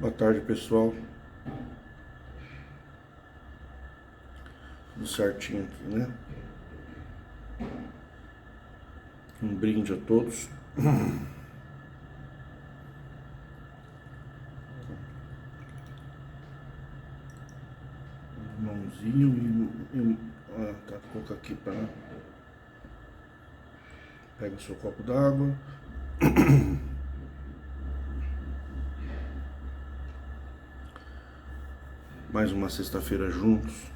Boa tarde, pessoal. Tudo certinho aqui, né? Um brinde a todos. Mãozinho tá, vou colocar aqui para. Pega o seu copo d'água. Mais uma sexta-feira juntos.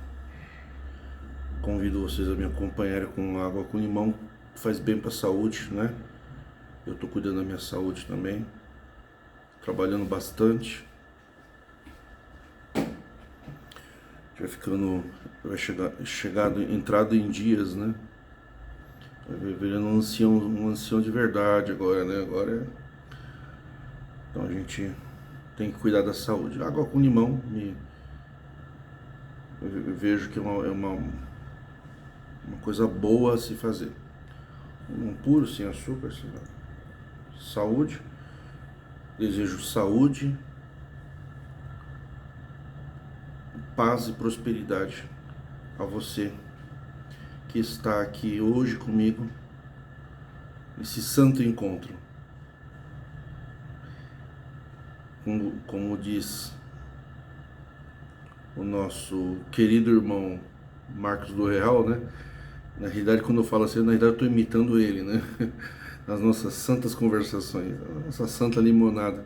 Convido vocês a me acompanharem com água com limão. Faz bem para a saúde, né? Eu tô cuidando da minha saúde também. Trabalhando bastante. Já ficando. Vai entrado em dias, né? Vai virando um ancião de verdade agora, né? Agora é. Então a gente tem que cuidar da saúde. Água com limão, eu vejo que é uma coisa boa a se fazer. Um puro, sem açúcar, sem nada. Saúde. Desejo saúde, paz e prosperidade a você que está aqui hoje comigo nesse santo encontro. Como diz o nosso querido irmão Marcos do Real, né? Na realidade, quando eu falo assim, na realidade eu estou imitando ele, né? Nas nossas santas conversações, a nossa santa limonada.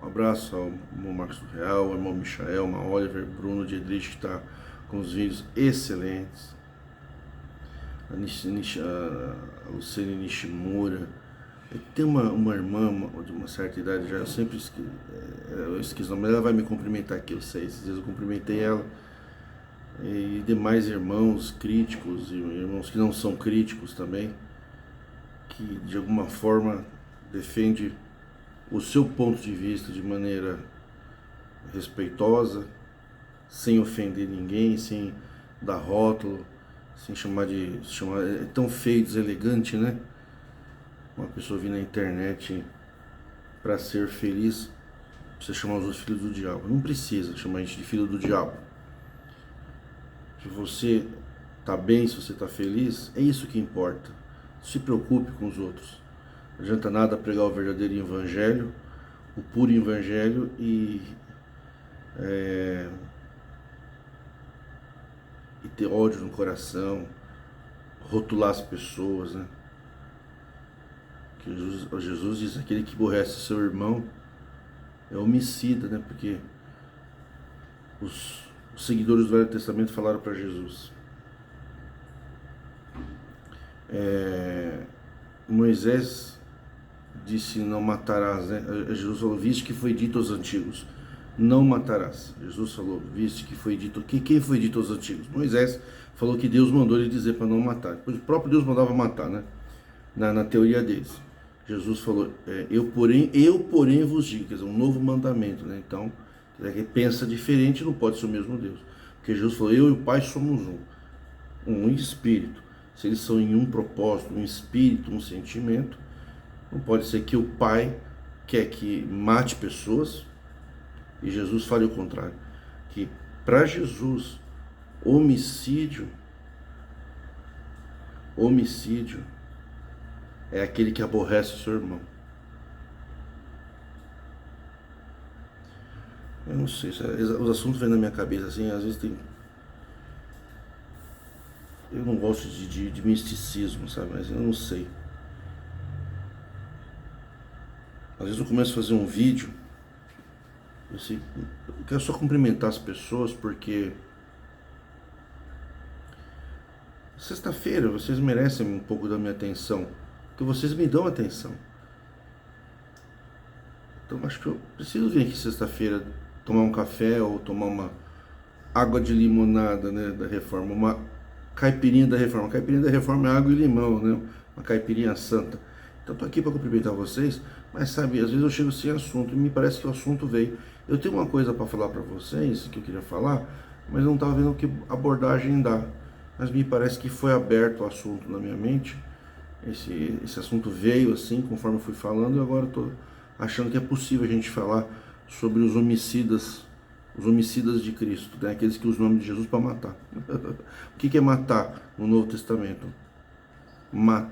Um abraço ao irmão Marcos do Real, ao irmão Michael, ao Oliver, Bruno Diedrich, que está com os vídeos excelentes. A Luciane Nishimura. Tem uma irmã de uma certa idade já, eu sempre esqueço o nome, ela vai me cumprimentar aqui, eu sei, esses dias eu cumprimentei ela. E demais irmãos críticos e irmãos que não são críticos também, que de alguma forma defende o seu ponto de vista de maneira respeitosa, sem ofender ninguém, sem dar rótulo, sem chamar é tão feio, deselegante, né? Uma pessoa vir na internet para ser feliz, precisa chamar os outros filhos do diabo. Não precisa chamar a gente de filho do diabo. Se você tá bem, se você tá feliz, é isso que importa. Se preocupe com os outros. Não adianta nada pregar o verdadeiro evangelho, o puro evangelho e ter ódio no coração, rotular as pessoas, né? Que Jesus diz, aquele que aborrece seu irmão é homicida, né? Porque os seguidores do Velho Testamento falaram para Jesus. Moisés disse não matarás, né? Jesus falou, viste que foi dito aos antigos, não matarás. Jesus falou, viste que foi dito, quem foi dito aos antigos? Moisés falou que Deus mandou ele dizer para não matar. Depois o próprio Deus mandava matar, né? Na teoria deles. Jesus falou, eu porém vos digo, quer dizer, um novo mandamento, né? Então, quem pensa diferente não pode ser o mesmo Deus. Porque Jesus falou, eu e o Pai somos um espírito. Se eles são em um propósito, um espírito, um sentimento, não pode ser que o Pai quer que mate pessoas e Jesus fale o contrário. Que para Jesus, homicídio é aquele que aborrece o seu irmão. Eu não sei, os assuntos vêm na minha cabeça assim, às vezes tem. Eu não gosto de misticismo, sabe? Mas eu não sei. Às vezes eu começo a fazer um vídeo, eu quero só cumprimentar as pessoas porque sexta-feira vocês merecem um pouco da minha atenção, porque vocês me dão atenção. Então acho que eu preciso vir aqui sexta-feira tomar um café ou tomar uma água de limonada, né, da Reforma, uma caipirinha da Reforma. A caipirinha da Reforma é água e limão, né? Uma caipirinha santa. Então tô aqui para cumprimentar vocês, mas sabe, às vezes eu chego sem assunto e me parece que o assunto veio. Eu tenho uma coisa para falar para vocês que eu queria falar, mas não estava vendo que abordagem dá. Mas me parece que foi aberto o assunto na minha mente. Esse assunto veio assim, conforme eu fui falando, e agora eu tô achando que é possível a gente falar sobre os homicidas de Cristo, né? Aqueles que usam o nome de Jesus para matar. O que é matar no Novo Testamento?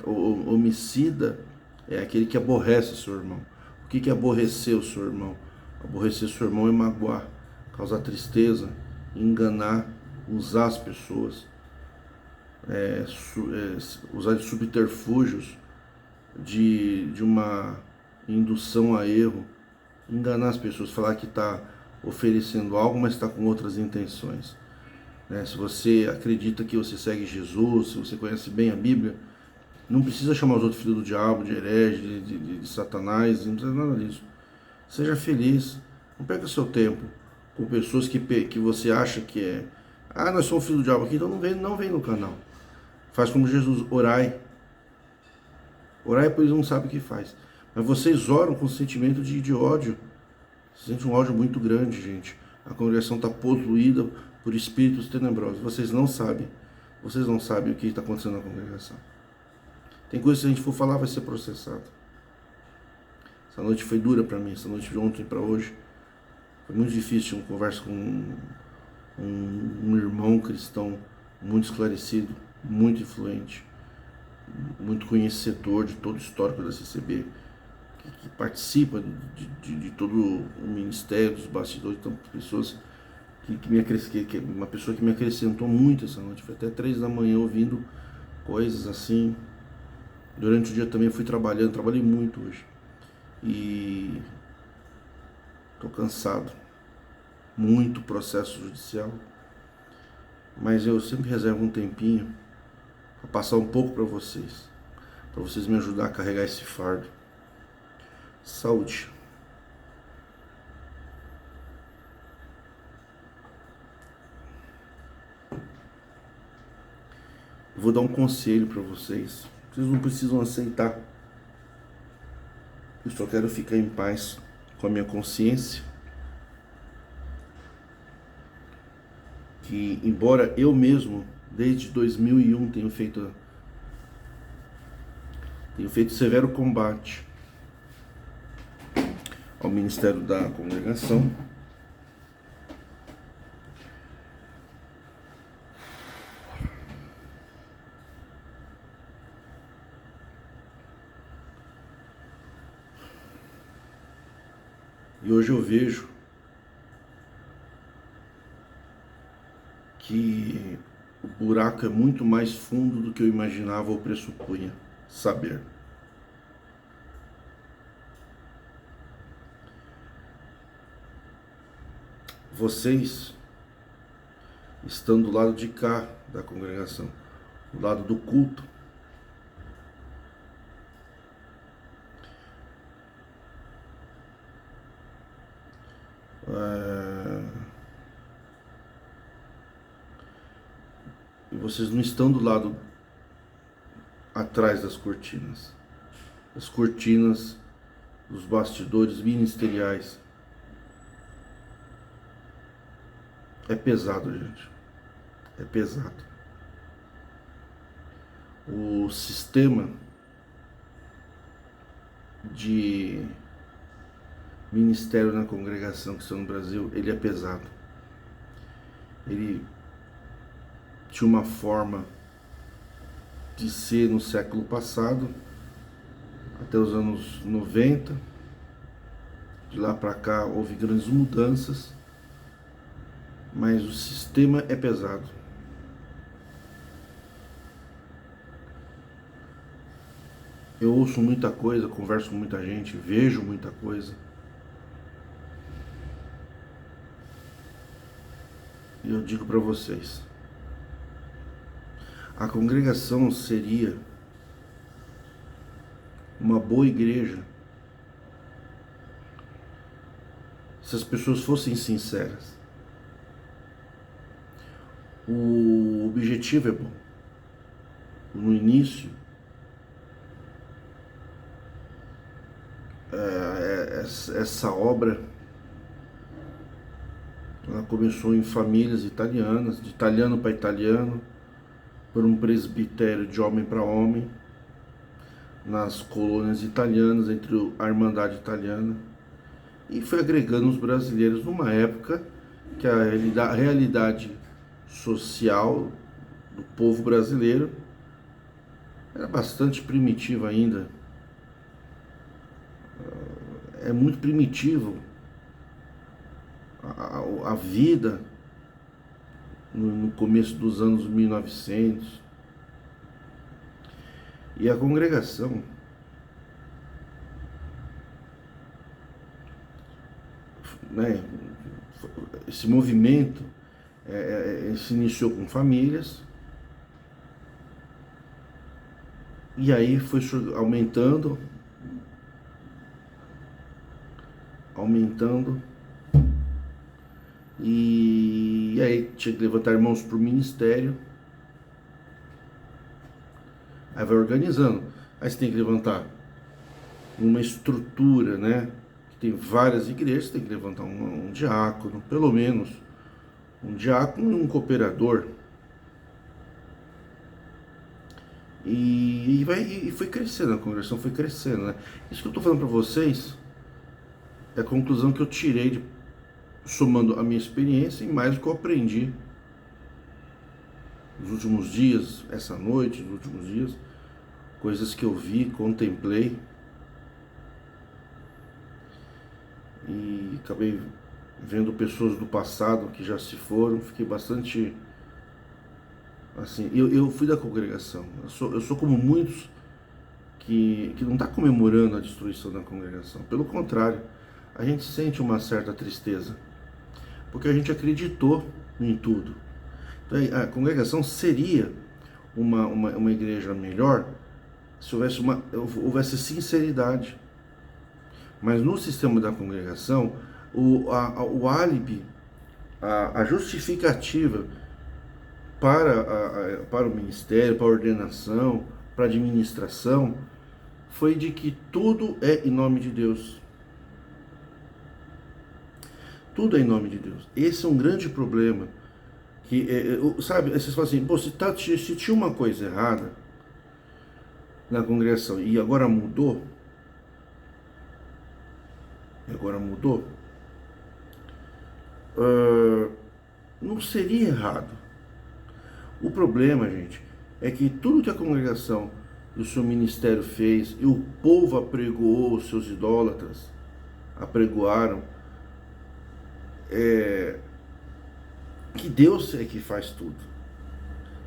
O homicida é aquele que aborrece seu irmão. O que é aborrecer o seu irmão? Aborrecer seu irmão é magoar, causar tristeza, enganar, usar as pessoas, usar de subterfúgios, de uma indução a erro, enganar as pessoas, falar que está oferecendo algo, mas está com outras intenções. Se você acredita que você segue Jesus, se você conhece bem a Bíblia, não precisa chamar os outros filhos do diabo, de herege, de Satanás, não precisa nada disso. Seja feliz, não perca seu tempo com pessoas que você acha que é. Ah, nós somos filhos do diabo aqui, então não vem no canal. Faz como Jesus, orai. Orai, pois não sabe o que faz. Mas vocês oram com sentimento de ódio. Você sente um ódio muito grande, gente. A congregação está poluída por espíritos tenebrosos. Vocês não sabem o que está acontecendo na congregação. Tem coisa que se a gente for falar vai ser processado. Essa noite foi dura para mim, essa noite de ontem para hoje. Foi muito difícil, uma conversa com um irmão cristão muito esclarecido, muito influente, muito conhecedor de todo o histórico da CCB, que participa de todo o ministério, dos bastidores, então pessoas uma pessoa que me acrescentou muito essa noite. Foi até 3 da manhã ouvindo coisas assim. Durante o dia também fui trabalhando, trabalhei muito hoje. E tô cansado. Muito processo judicial. Mas eu sempre reservo um tempinho para passar um pouco para vocês me ajudar a carregar esse fardo. Saúde. Eu vou dar um conselho para vocês. Vocês não precisam aceitar. Eu só quero ficar em paz com a minha consciência. Que, embora eu mesmo, desde 2001, tenho feito severo combate ao Ministério da Congregação, e hoje eu vejo que o buraco é muito mais fundo do que eu imaginava ou pressupunha saber. Vocês estão do lado de cá da congregação, do lado do culto. E vocês não estão do lado atrás das cortinas. As cortinas dos bastidores ministeriais. É pesado, gente. É pesado. O sistema de ministério na congregação que está no Brasil, ele é pesado. Ele tinha uma forma de ser no século passado, até os anos 90. De lá para cá houve grandes mudanças, mas o sistema é pesado. Eu ouço muita coisa, converso com muita gente, vejo muita coisa. E eu digo para vocês, a congregação seria uma boa igreja se as pessoas fossem sinceras. O objetivo é bom. No início, essa obra, ela começou em famílias italianas, de italiano para italiano, por um presbitério de homem para homem, nas colônias italianas, entre a Irmandade Italiana. e foi agregando os brasileiros numa época que a realidade social do povo brasileiro era bastante primitiva ainda. É muito primitivo a vida no começo dos anos 1900. E a congregação, né, esse movimento se iniciou com famílias, e aí foi aumentando, e aí tinha que levantar irmãos para o ministério. Aí vai organizando. Aí você tem que levantar uma estrutura, né? Que tem várias igrejas, tem que levantar um diácono, pelo menos. Um diácono e um cooperador. E foi crescendo, a congregação foi crescendo, né? Isso que eu estou falando para vocês é a conclusão que eu tirei, somando a minha experiência e mais o que eu aprendi nos últimos dias, essa noite, nos últimos dias, coisas que eu vi, contemplei, e acabei vendo pessoas do passado que já se foram. Fiquei bastante assim. Eu fui da congregação, eu sou como muitos que não está comemorando a destruição da congregação. Pelo contrário, a gente sente uma certa tristeza, porque a gente acreditou em tudo. Então, a congregação seria uma igreja melhor se houvesse sinceridade. Mas no sistema da congregação, o álibi, a justificativa para o ministério, para a ordenação, para a administração, foi de que tudo é em nome de Deus. Tudo é em nome de Deus. Esse é um grande problema. Que, sabe, vocês falam assim, pô, se tinha uma coisa errada na congregação e agora mudou, não seria errado. O problema, gente, é que tudo que a congregação e o seu ministério fez, e o povo apregoou, os seus idólatras apregoaram, que Deus é que faz tudo,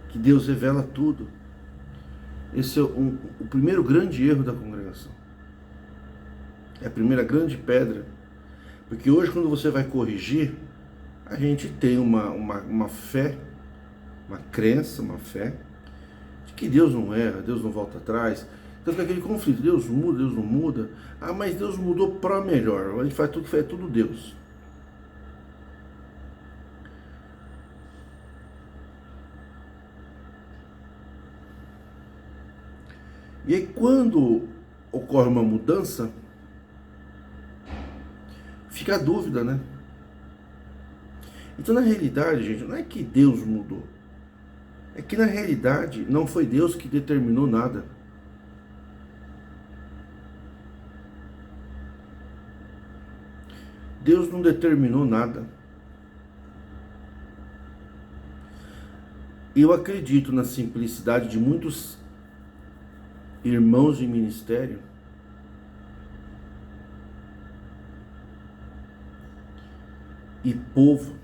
que Deus revela tudo. Esse é o primeiro grande erro da congregação. É a primeira grande pedra. Porque hoje, quando você vai corrigir, a gente tem uma fé, uma crença, uma fé, de que Deus não erra, Deus não volta atrás. Então fica aquele conflito, Deus muda, Deus não muda. Ah, mas Deus mudou para melhor, a gente faz tudo, é tudo Deus. E aí, quando ocorre uma mudança, fica a dúvida, né? Então, na realidade, gente, não é que Deus mudou. É que, na realidade, não foi Deus que determinou nada. Deus não determinou nada. Eu acredito na simplicidade de muitos irmãos de ministério e povo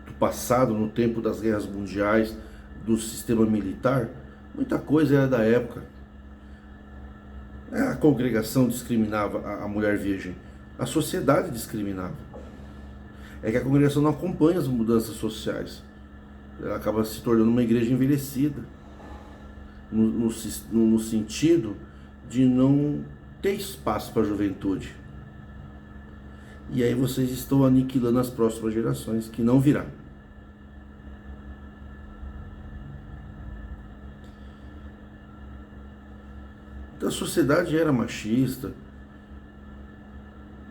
do passado, no tempo das guerras mundiais, do sistema militar. Muita coisa era da época. A congregação discriminava a mulher virgem, a sociedade discriminava. É que a congregação não acompanha as mudanças sociais, ela acaba se tornando uma igreja envelhecida, no sentido de não ter espaço para a juventude. E aí vocês estão aniquilando as próximas gerações, que não virá. Então, a sociedade era machista.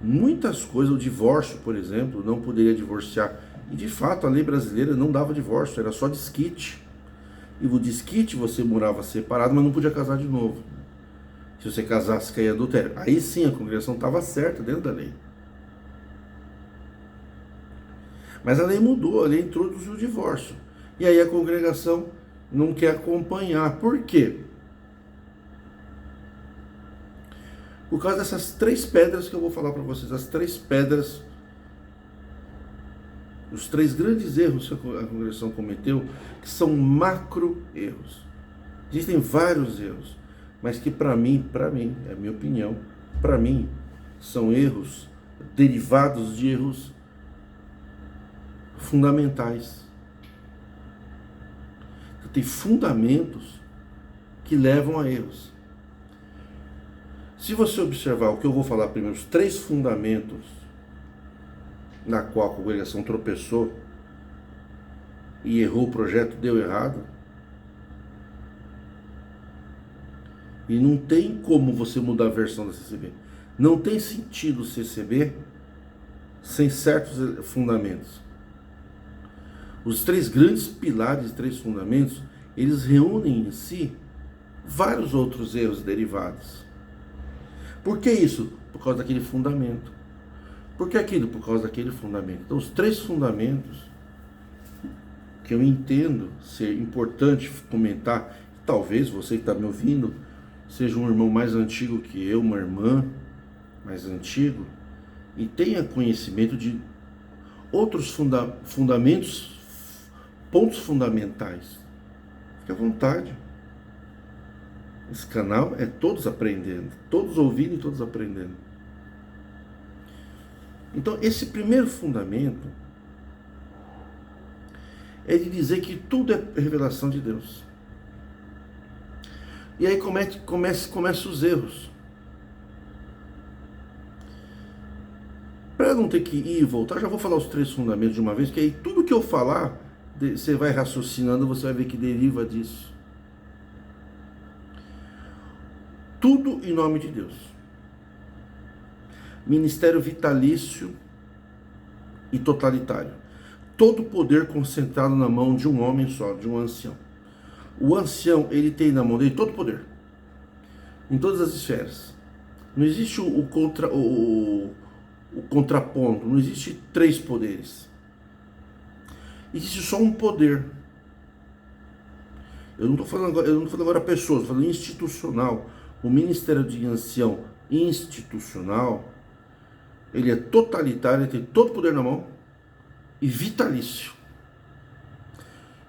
Muitas coisas, o divórcio, por exemplo, não poderia divorciar. E de fato a lei brasileira não dava divórcio, era só desquite. E o desquite você morava separado, mas não podia casar de novo. Se você casasse, caía adultério. Aí sim a congregação estava certa dentro da lei. Mas a lei mudou, a lei introduziu o divórcio. E aí a congregação não quer acompanhar. Por quê? Por causa dessas 3 pedras que eu vou falar para vocês. As 3 pedras, os 3 grandes erros que a congregação cometeu, que são macro erros. Existem vários erros, mas que para mim, é a minha opinião, para mim, são erros derivados de erros fundamentais. Tem fundamentos que levam a erros. Se você observar o que eu vou falar primeiro, os 3 fundamentos na qual a congregação tropeçou e errou o projeto, deu errado, e não tem como você mudar a versão da CCB. Não tem sentido o CCB sem certos fundamentos. Os 3 grandes pilares, 3 fundamentos, eles reúnem em si vários outros erros derivados. Por que isso? Por causa daquele fundamento. Por que aquilo? Por causa daquele fundamento. Então, os 3 fundamentos que eu entendo ser importante comentar, talvez você que está me ouvindo seja um irmão mais antigo que eu, uma irmã mais antigo, e tenha conhecimento de outros fundamentos, pontos fundamentais. Fique à vontade. Esse canal é todos aprendendo, todos ouvindo e todos aprendendo. Então, esse primeiro fundamento é de dizer que tudo é revelação de Deus. E aí começam os erros. Para não ter que ir e voltar, já vou falar os 3 fundamentos de uma vez, que aí tudo que eu falar, você vai raciocinando, você vai ver que deriva disso. Tudo em nome de Deus. Ministério vitalício e totalitário. Todo poder concentrado na mão de um homem só, de um ancião. O ancião, ele tem na mão dele todo o poder. Em todas as esferas. Não existe o contraponto, não existe 3 poderes. Existe só um poder. Eu não estou falando agora pessoas, estou falando institucional. O ministério de ancião institucional, ele é totalitário, ele tem todo o poder na mão e vitalício.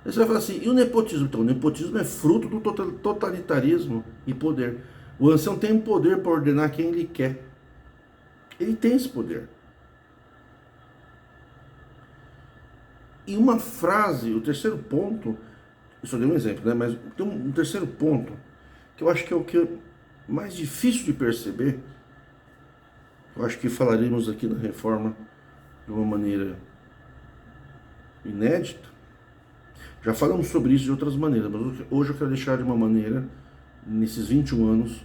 Aí você vai falar assim, e o nepotismo? Então, o nepotismo é fruto do totalitarismo e poder. O ancião tem poder para ordenar quem ele quer. Ele tem esse poder. E uma frase, o terceiro ponto, eu só dei um exemplo, né? Mas tem um terceiro ponto, que eu acho que é o que é mais difícil de perceber. Eu acho que falaremos aqui na reforma de uma maneira inédita. Já falamos sobre isso de outras maneiras, mas hoje eu quero deixar de uma maneira, nesses 21 anos,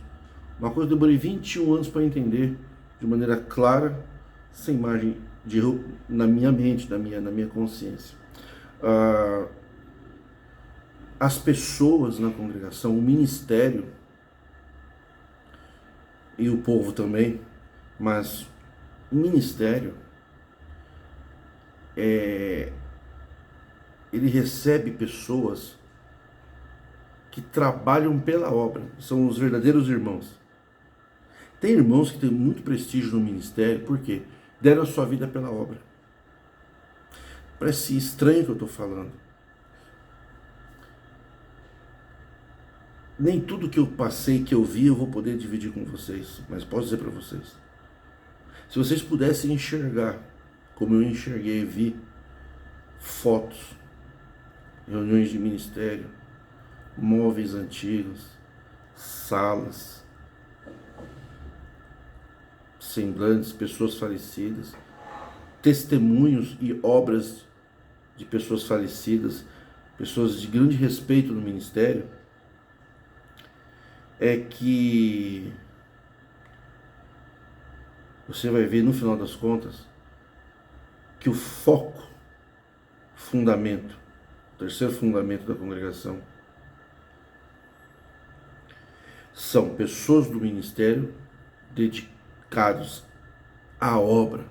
uma coisa que eu demorei 21 anos para entender de maneira clara, sem margem de erro, na minha mente, na minha consciência. As pessoas na congregação, o ministério, e o povo também, mas o ministério, ele recebe pessoas que trabalham pela obra, são os verdadeiros irmãos. Tem irmãos que têm muito prestígio no ministério, porque deram a sua vida pela obra. Parece estranho o que eu estou falando. Nem tudo que eu passei, que eu vi, eu vou poder dividir com vocês, mas posso dizer para vocês. Se vocês pudessem enxergar, como eu enxerguei e vi, fotos, reuniões de ministério, móveis antigos, salas, semblantes, pessoas falecidas, testemunhos e obras de pessoas falecidas, pessoas de grande respeito no ministério, é que você vai ver no final das contas que o foco, fundamento, o terceiro fundamento da congregação são pessoas do ministério dedicados à obra.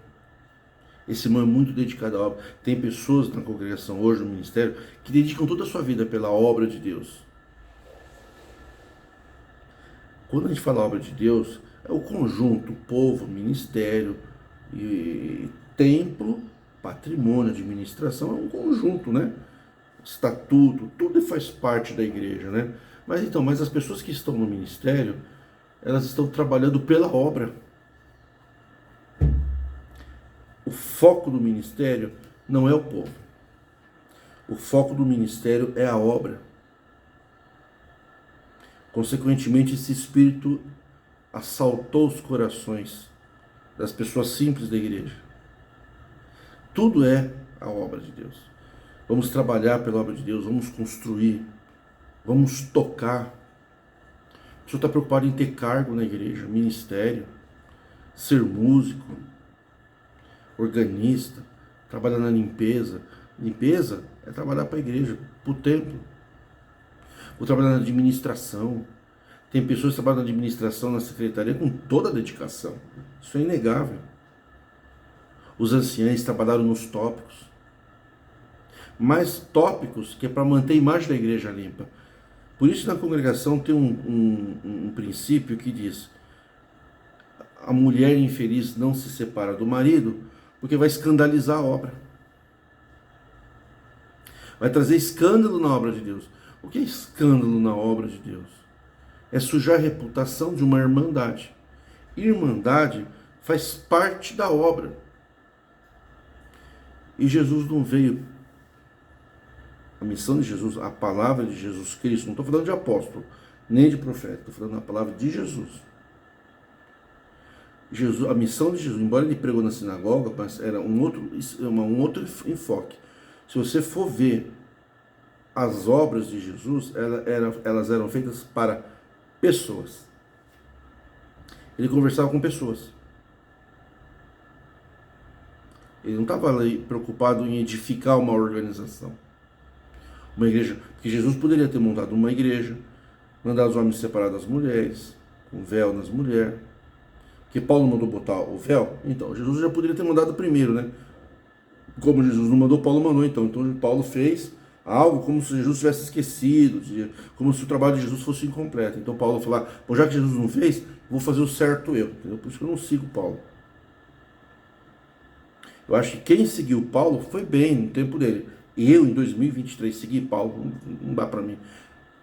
Esse irmão é muito dedicado à obra. Tem pessoas na congregação hoje, no ministério, que dedicam toda a sua vida pela obra de Deus. Quando a gente fala obra de Deus, é o conjunto, o povo, ministério, e templo, patrimônio, administração, é um conjunto, né? Estatuto, tudo faz parte da igreja, né? Mas as pessoas que estão no ministério, elas estão trabalhando pela obra. O foco do ministério não é o povo. O foco do ministério é a obra. Consequentemente, esse espírito assaltou os corações das pessoas simples da igreja. Tudo é a obra de Deus. Vamos trabalhar pela obra de Deus, vamos construir, vamos tocar. O senhor está preocupado em ter cargo na igreja, ministério, ser músico, organista, trabalhar na limpeza. Limpeza é trabalhar para a igreja, para o templo. Vou trabalhar na administração. Tem pessoas que trabalham na administração, na secretaria, com toda a dedicação. Isso é inegável. Os anciães trabalharam nos tópicos. Mais tópicos que é para manter a imagem da igreja limpa. Por isso, na congregação tem um princípio que diz: a mulher infeliz não se separa do marido, porque vai escandalizar a obra. Vai trazer escândalo na obra de Deus. O que é escândalo na obra de Deus? É sujar a reputação de uma irmandade. Irmandade faz parte da obra. E Jesus não veio. A missão de Jesus, a palavra de Jesus Cristo, não estou falando de apóstolo, nem de profeta, estou falando da palavra de Jesus. A missão de Jesus, embora ele pregou na sinagoga, mas era um outro enfoque. Se você for ver as obras de Jesus, elas eram feitas para pessoas. Ele conversava com pessoas. Ele não estava ali preocupado em edificar uma organização, uma igreja, porque Jesus poderia ter montado uma igreja, mandar os homens separar das mulheres, com véu nas mulheres. Que Paulo mandou botar o véu, então Jesus já poderia ter mandado primeiro, né? Como Jesus não mandou, Paulo mandou, então Paulo fez algo como se Jesus tivesse esquecido, como se o trabalho de Jesus fosse incompleto. Então Paulo falou: bom, já que Jesus não fez, vou fazer o certo eu, entendeu? Por isso que eu não sigo Paulo. Eu acho que quem seguiu Paulo foi bem no tempo dele. Eu, em 2023, segui Paulo, não dá para mim.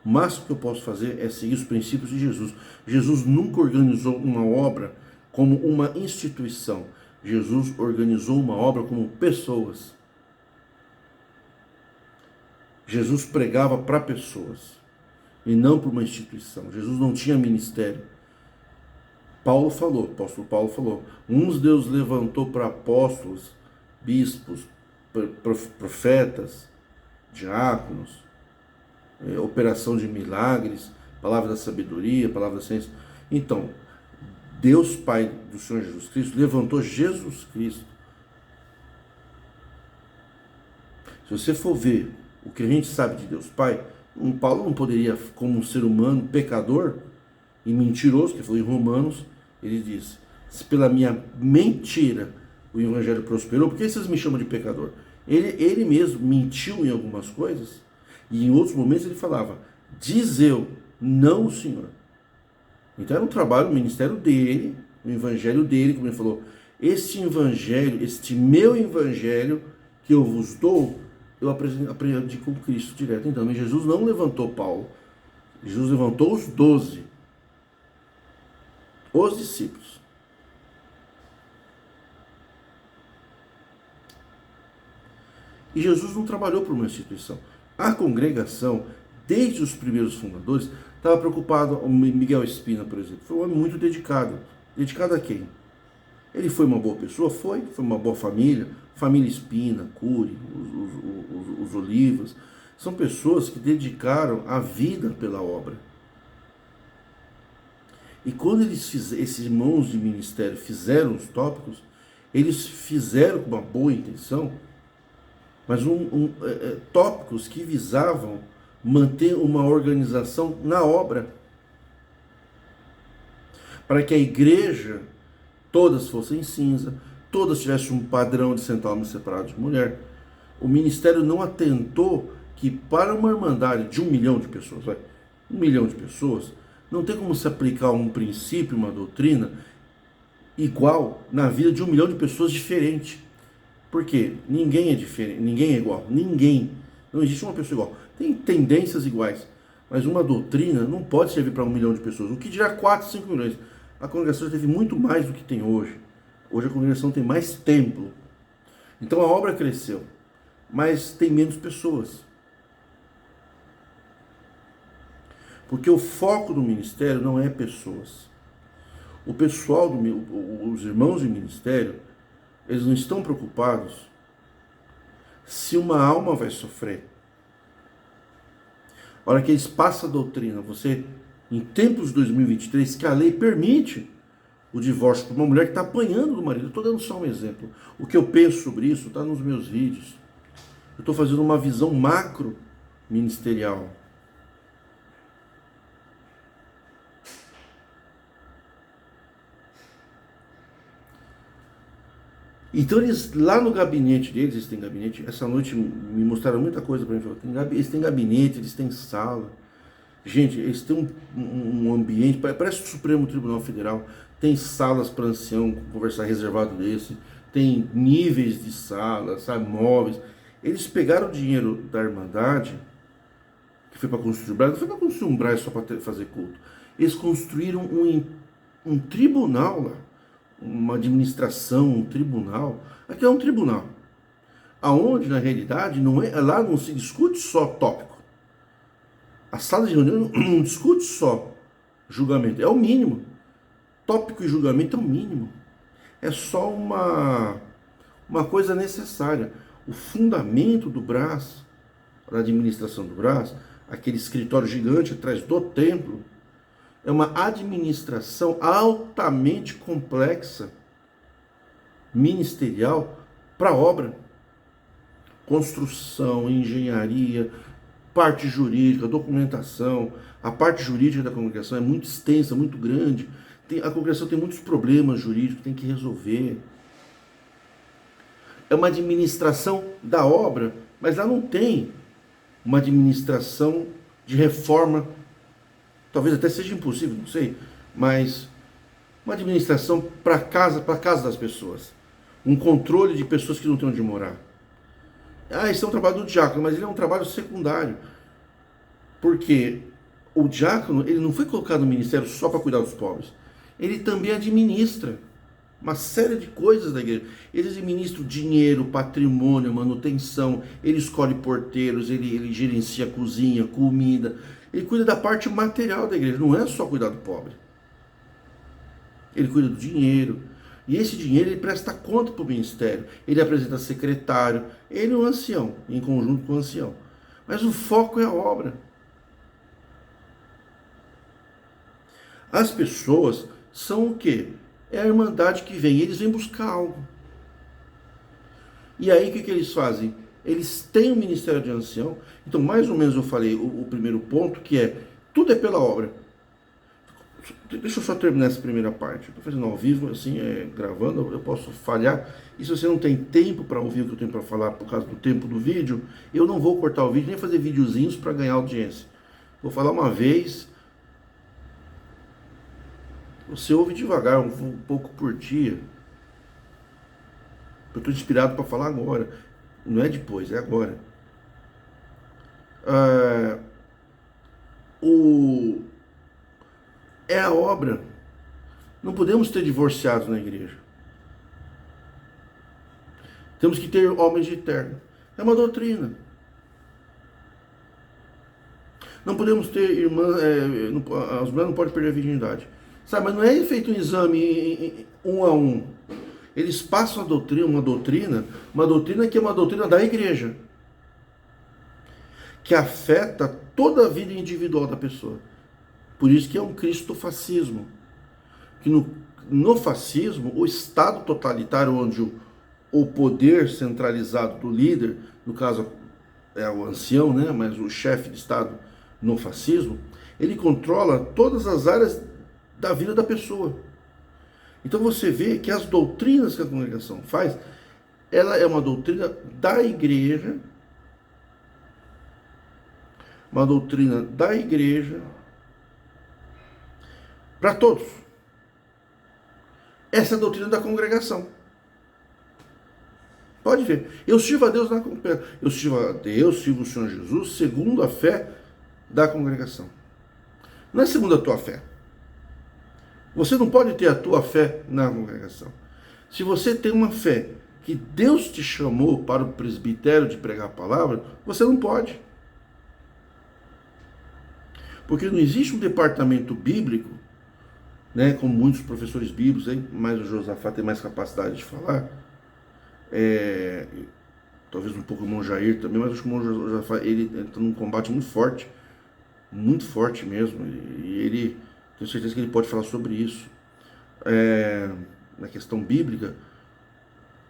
O máximo que eu posso fazer é seguir os princípios de Jesus. Jesus nunca organizou uma obra como uma instituição. Jesus organizou uma obra como pessoas. Jesus pregava para pessoas e não para uma instituição. Jesus não tinha ministério. O apóstolo Paulo falou: uns Deus levantou para apóstolos, bispos, profetas, diáconos, operação de milagres, palavra da sabedoria, palavra da ciência. Então, Deus Pai do Senhor Jesus Cristo levantou Jesus Cristo. Se você for ver o que a gente sabe de Deus Pai, Paulo não poderia, como um ser humano pecador e mentiroso, que foi em Romanos, ele diz: se pela minha mentira o evangelho prosperou, por que vocês me chamam de pecador? Ele mesmo mentiu em algumas coisas, e em outros momentos ele falava: diz eu, não o Senhor. Então era um trabalho, o ministério dele, o evangelho dele, como ele falou: este evangelho, este meu evangelho que eu vos dou, eu aprendi com Cristo direto. Então, Jesus não levantou Paulo, Jesus levantou os 12, os discípulos. E Jesus não trabalhou por uma instituição. A congregação, desde os primeiros fundadores, estava preocupado. O Miguel Espina, por exemplo, foi um homem muito dedicado. Dedicado a quem? Ele foi uma boa pessoa? Foi uma boa família. Família Espina, Cury, os Olivas. São pessoas que dedicaram a vida pela obra. E quando esses irmãos de ministério fizeram os tópicos, eles fizeram com uma boa intenção, mas tópicos que visavam manter uma organização na obra. para que a igreja todas fossem cinza, todas tivessem um padrão de sentar homem separado de mulher. O ministério não atentou que para uma irmandade de 1 milhão de pessoas, 1 milhão de pessoas, não tem como se aplicar um princípio, uma doutrina igual na vida de 1 milhão de pessoas diferente. Por quê? Ninguém é diferente, ninguém é igual, ninguém. Não existe uma pessoa igual. Tem tendências iguais, mas uma doutrina não pode servir para 1 milhão de pessoas. O que dirá 4, 5 milhões? A congregação já teve muito mais do que tem hoje. Hoje a congregação tem mais templo. Então a obra cresceu, mas tem menos pessoas. Porque o foco do ministério não é pessoas. O pessoal, os irmãos de ministério, eles não estão preocupados se uma alma vai sofrer. A hora que eles passam a doutrina, você, em tempos de 2023, que a lei permite o divórcio para uma mulher que está apanhando do marido. Eu estou dando só um exemplo. O que eu penso sobre isso está nos meus vídeos. Eu estou fazendo uma visão macro ministerial. Então eles, lá no gabinete deles, eles têm gabinete, essa noite me mostraram muita coisa para mim, eles têm gabinete, eles têm sala, gente, eles têm um ambiente, parece o Supremo Tribunal Federal, tem salas para ancião conversar reservado desse, tem níveis de salas, sabe, móveis. Eles pegaram o dinheiro da Irmandade, que foi para construir o Brás, não foi para construir um Brás só para fazer culto, eles construíram um tribunal lá, uma administração, um tribunal. Aqui é um tribunal, aonde na realidade lá não se discute só tópico. A sala de reunião não discute só julgamento, é o mínimo. Tópico e julgamento é o mínimo. É só uma coisa necessária. O fundamento do Brás, da administração do Brás, aquele escritório gigante atrás do templo, é uma administração altamente complexa, ministerial, para obra. Construção, engenharia, parte jurídica, documentação. A parte jurídica da congregação é muito extensa, muito grande. A congregação tem muitos problemas jurídicos, tem que resolver. É uma administração da obra, mas lá não tem uma administração de reforma. Talvez até seja impossível, não sei, mas uma administração para casa das pessoas. Um controle de pessoas que não têm onde morar. Esse é um trabalho do diácono, mas ele é um trabalho secundário. Porque o diácono, ele não foi colocado no ministério só para cuidar dos pobres. Ele também administra uma série de coisas da igreja. Ele administra o dinheiro, patrimônio, manutenção, ele escolhe porteiros, ele gerencia a cozinha, comida. Ele cuida da parte material da igreja, não é só cuidar do pobre. Ele cuida do dinheiro. E esse dinheiro ele presta conta para o ministério. Ele apresenta secretário. Ele é um ancião, em conjunto com o ancião. Mas o foco é a obra. As pessoas são o quê? É a irmandade que vem. Eles vêm buscar algo. E aí o que eles fazem? Eles têm o ministério de ancião. Então, mais ou menos eu falei o primeiro ponto, que é, tudo é pela obra. Deixa eu só terminar essa primeira parte. Estou fazendo ao vivo, assim, gravando, eu posso falhar. E se você não tem tempo para ouvir o que eu tenho para falar por causa do tempo do vídeo, eu não vou cortar o vídeo, nem fazer videozinhos para ganhar audiência. Vou falar uma vez. Você ouve devagar, um pouco por dia. Eu estou inspirado para falar agora. Não é depois, é agora. É a obra. Não podemos ter divorciados na igreja. Temos que ter homens de terno. É uma doutrina. Não podemos ter irmãs, as mulheres não podem perder a virgindade. Sabe, mas não é feito um exame um a um. Eles passam uma doutrina que é uma doutrina da igreja, que afeta toda a vida individual da pessoa. Por isso que é um cristofascismo. Que no fascismo, o Estado totalitário, onde o poder centralizado do líder, no caso é o ancião, né, mas o chefe de Estado no fascismo, ele controla todas as áreas da vida da pessoa. Então você vê que as doutrinas que a congregação faz, ela é uma doutrina da igreja, uma doutrina da igreja para todos. Essa é a doutrina da congregação. Pode ver. Eu sirvo a Deus na congregação. Eu sirvo a Deus, sirvo o Senhor Jesus segundo a fé da congregação. Não é segundo a tua fé. Você não pode ter a tua fé na congregação. Se você tem uma fé que Deus te chamou para o presbitério de pregar a palavra, você não pode. Porque não existe um departamento bíblico, né, como muitos professores bíblicos, hein, mas o Josafá tem mais capacidade de falar, talvez um pouco o irmão Jair também, mas acho que o irmão Josafá, ele está num combate muito forte mesmo, e ele, tenho certeza que ele pode falar sobre isso. Na questão bíblica,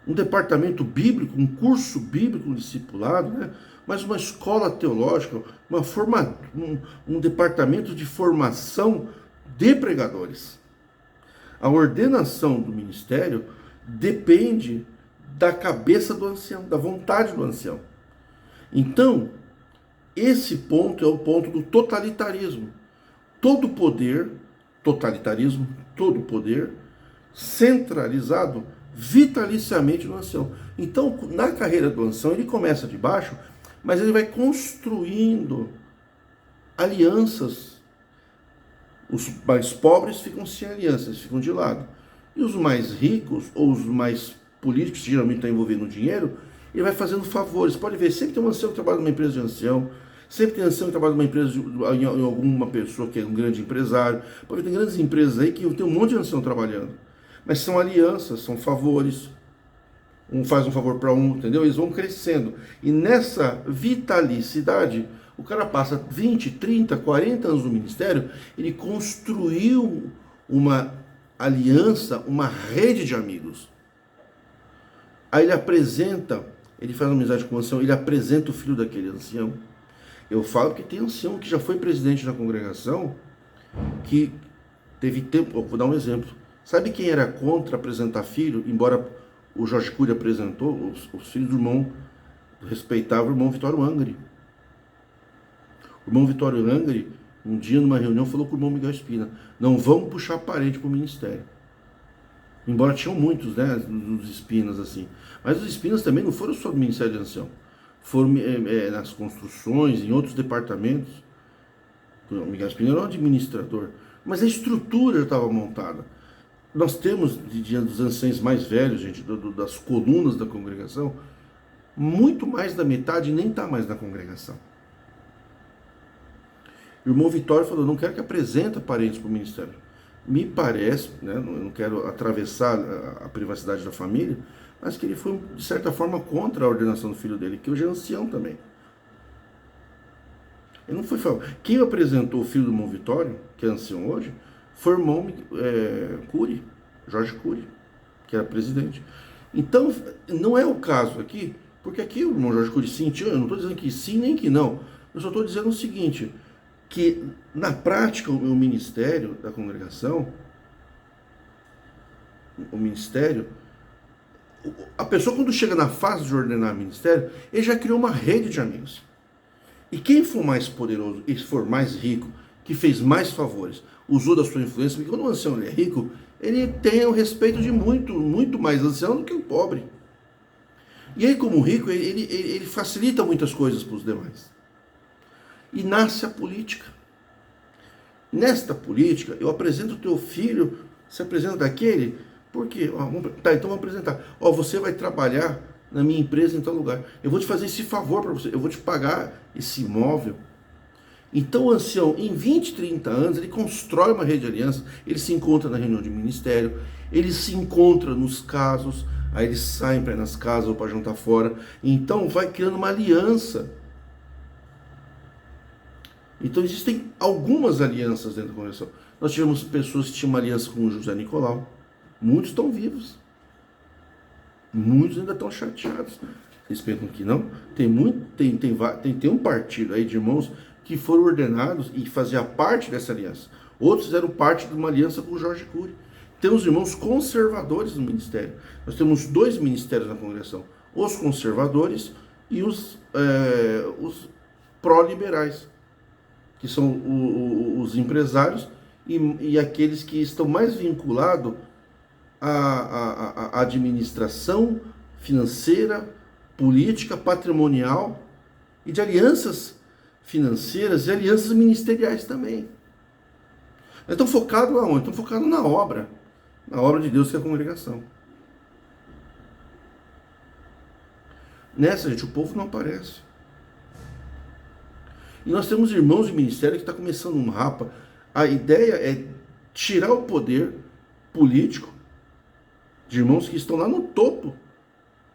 um departamento bíblico, um curso bíblico, um discipulado, né? Mas uma escola teológica, um departamento de formação de pregadores. A ordenação do ministério depende da cabeça do ancião, da vontade do ancião. Então, esse ponto é o ponto do totalitarismo. Todo poder, totalitarismo, todo poder centralizado vitaliciamente no ancião. Então, na carreira do ancião, ele começa de baixo, mas ele vai construindo alianças. Os mais pobres ficam sem alianças, ficam de lado. E os mais ricos, ou os mais políticos, que geralmente estão envolvidos no dinheiro, ele vai fazendo favores. Pode ver, sempre tem um ancião que trabalha numa empresa de ancião, sempre tem ancião que trabalha numa empresa, em alguma pessoa que é um grande empresário. Pode ver, tem grandes empresas aí que tem um monte de ancião trabalhando. Mas são alianças, são favores. Um faz um favor para um, entendeu? Eles vão crescendo. E nessa vitalicidade, o cara passa 20, 30, 40 anos no ministério, ele construiu uma aliança, uma rede de amigos. Aí ele faz uma amizade com o ancião, ele apresenta o filho daquele ancião. Eu falo que tem ancião que já foi presidente da congregação, que teve tempo, vou dar um exemplo. Sabe quem era contra apresentar filho, embora o Jorge Cury apresentou, os filhos do irmão respeitavam o irmão Vitório Angri. O irmão Vitório Angri, um dia numa reunião, falou com o irmão Miguel Espina: não vamos puxar parente para o ministério. Embora tinham muitos, né, dos Espinas assim. Mas os Espinas também não foram só do Ministério de Ancião. Foram nas construções, em outros departamentos. O Miguel Espina era um administrador. Mas a estrutura já estava montada. Nós temos, diante dos anciãos mais velhos, gente, das colunas da congregação, muito mais da metade nem está mais na congregação. O irmão Vitório falou: não quero que apresente parentes para o ministério. Me parece, né, eu não quero atravessar a privacidade da família, mas que ele foi, de certa forma, contra a ordenação do filho dele, que hoje é ancião também. Ele não foi falar. Quem apresentou o filho do irmão Vitório, que é ancião hoje, foi o irmão Cury, Jorge Cury, que era presidente. Então, não é o caso aqui, porque aqui o irmão Jorge Cury sentiu, eu não estou dizendo que sim nem que não, eu só estou dizendo o seguinte, que na prática o ministério da congregação, a pessoa quando chega na fase de ordenar ministério, ele já criou uma rede de amigos. E quem for mais poderoso e for mais rico, que fez mais favores, usou da sua influência, porque quando o ancião é rico, ele tem o respeito de muito mais ancião do que o pobre. E aí, como rico, ele facilita muitas coisas para os demais. E nasce a política. Nesta política, eu apresento o teu filho, você apresenta daquele, por quê? Tá, então vamos apresentar. Você vai trabalhar na minha empresa em tal lugar. Eu vou te fazer esse favor para você, eu vou te pagar esse imóvel. Então o ancião, em 20, 30 anos, ele constrói uma rede de aliança, ele se encontra na reunião de ministério, ele se encontra nos casos, aí eles saem para ir nas casas ou para jantar fora. Então vai criando uma aliança. Então existem algumas alianças dentro da congregação. Nós tivemos pessoas que tinham uma aliança com o José Nicolau. Muitos estão vivos. Muitos ainda estão chateados. Vocês pensam que não? Tem um partido aí de irmãos que foram ordenados e fazia parte dessa aliança. Outros fizeram parte de uma aliança com o Jorge Cury. Temos irmãos conservadores no ministério. Nós temos 2 ministérios na congregação: os conservadores e os pró-liberais, que são os empresários e aqueles que estão mais vinculados à administração financeira, política, patrimonial e de alianças financeiras e alianças ministeriais também. Nós estamos focados aonde? Estamos focados na obra de Deus, que é a congregação. Nessa, gente, o povo não aparece. E nós temos irmãos de ministério que está começando um rapa. A ideia é tirar o poder político de irmãos que estão lá no topo.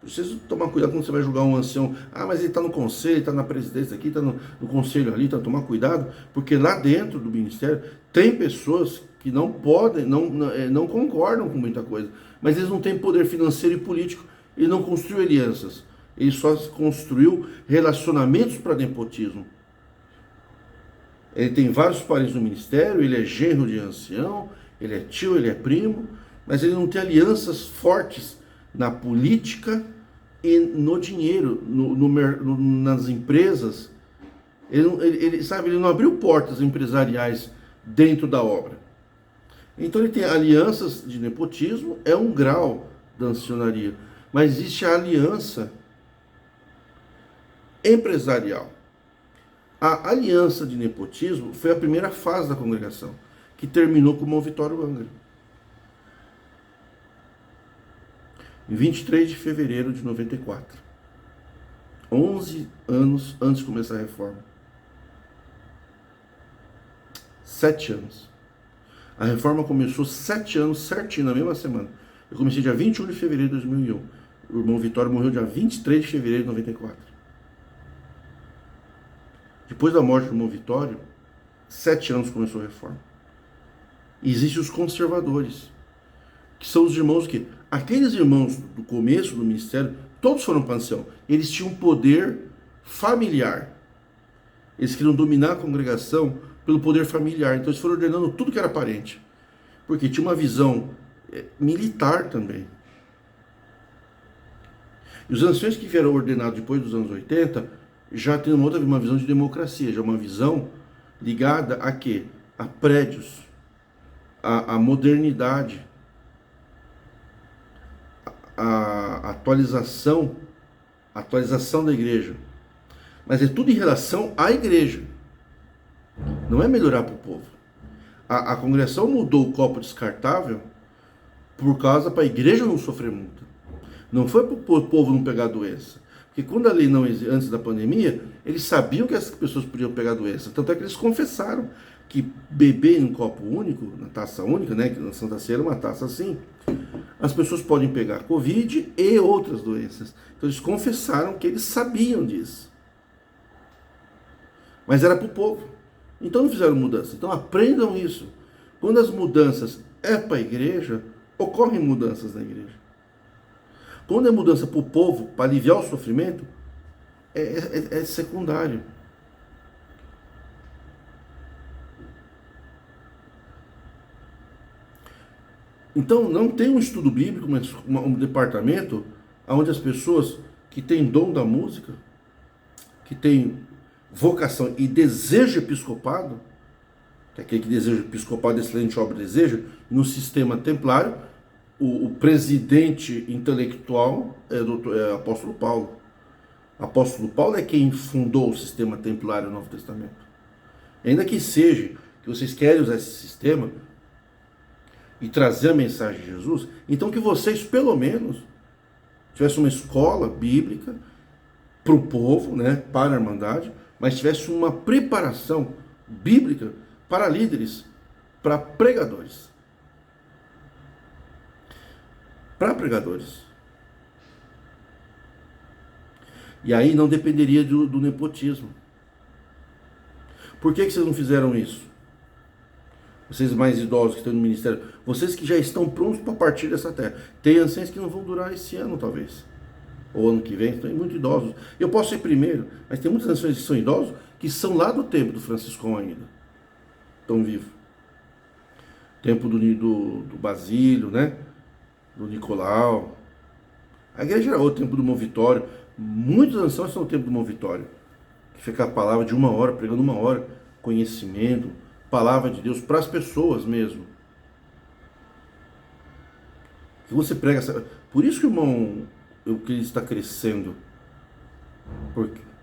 Preciso tomar cuidado quando você vai julgar um ancião. Ah, mas ele está no conselho, ele está na presidência aqui, está no conselho ali, então tomar cuidado, porque lá dentro do ministério tem pessoas que não podem, não concordam com muita coisa, mas eles não têm poder financeiro e político. Ele não construiu alianças, ele só construiu relacionamentos para nepotismo. Ele tem vários parentes no ministério, ele é genro de ancião, ele é tio, ele é primo, mas ele não tem alianças fortes na política e no dinheiro, nas empresas. Ele não abriu portas empresariais dentro da obra. Então ele tem alianças de nepotismo, é um grau da ancianaria, mas existe a aliança empresarial. A aliança de nepotismo foi a primeira fase da congregação, que terminou com o Irmão Vitório Angra. Em 23 de fevereiro de 94. 11 anos antes de começar a reforma. 7 anos. A reforma começou 7 anos certinho, na mesma semana. Eu comecei dia 21 de fevereiro de 2001. O irmão Vitório morreu dia 23 de fevereiro de 94. Depois da morte do irmão Vitório, 7 anos começou a reforma. E existem os conservadores, que são os irmãos que... Aqueles irmãos do começo do ministério, todos foram para ancião. Eles tinham poder familiar. Eles queriam dominar a congregação pelo poder familiar. Então eles foram ordenando tudo que era parente. Porque tinha uma visão militar também. E os anciões que vieram ordenados depois dos anos 80 já tem uma visão de democracia, já uma visão ligada a quê? A prédios, a modernidade, a atualização da igreja. Mas é tudo em relação à igreja. Não é melhorar para o povo. A congregação mudou o copo descartável por causa para a igreja não sofrer multa. Não foi para o povo não pegar doença. Porque quando a lei não existia, antes da pandemia, eles sabiam que as pessoas podiam pegar doença. Tanto é que eles confessaram que beber em um copo único, na taça única, né, que na Santa Ceia era uma taça assim, as pessoas podem pegar Covid e outras doenças. Então eles confessaram que eles sabiam disso. Mas era para o povo. Então não fizeram mudança. Então aprendam isso. Quando as mudanças é para a igreja, ocorrem mudanças na igreja. Quando é mudança para o povo, para aliviar o sofrimento, é secundário. Então não tem um estudo bíblico, mas um departamento onde as pessoas que têm dom da música, que têm vocação e desejo episcopado, que é aquele que deseja episcopado, excelente obra deseja, no sistema templário, o presidente intelectual é o apóstolo Paulo. O apóstolo Paulo é quem fundou o sistema templário no Novo Testamento. Ainda que seja que vocês querem usar esse sistema e trazer a mensagem de Jesus, então que vocês, pelo menos, tivessem uma escola bíblica para o povo, né, para a Irmandade, mas tivesse uma preparação bíblica para líderes, para pregadores. Para pregadores. E aí não dependeria do nepotismo. Por que vocês não fizeram isso? Vocês mais idosos que estão no ministério, vocês que já estão prontos para partir dessa terra. Tem anciãos que não vão durar esse ano, talvez. Ou ano que vem, estão muito idosos. Eu posso ser primeiro, mas tem muitos anciões que são idosos, que são lá do tempo do Franciscão ainda. Estão vivos. tempo do Basílio, né? Do Nicolau. A igreja era outro, tempo do Movitório. Muitos anciãos são o tempo do Movitório, que fica a palavra de 1 hora, pregando 1 hora, conhecimento, palavra de Deus para as pessoas mesmo. Que você prega, por isso que o irmão, que ele está crescendo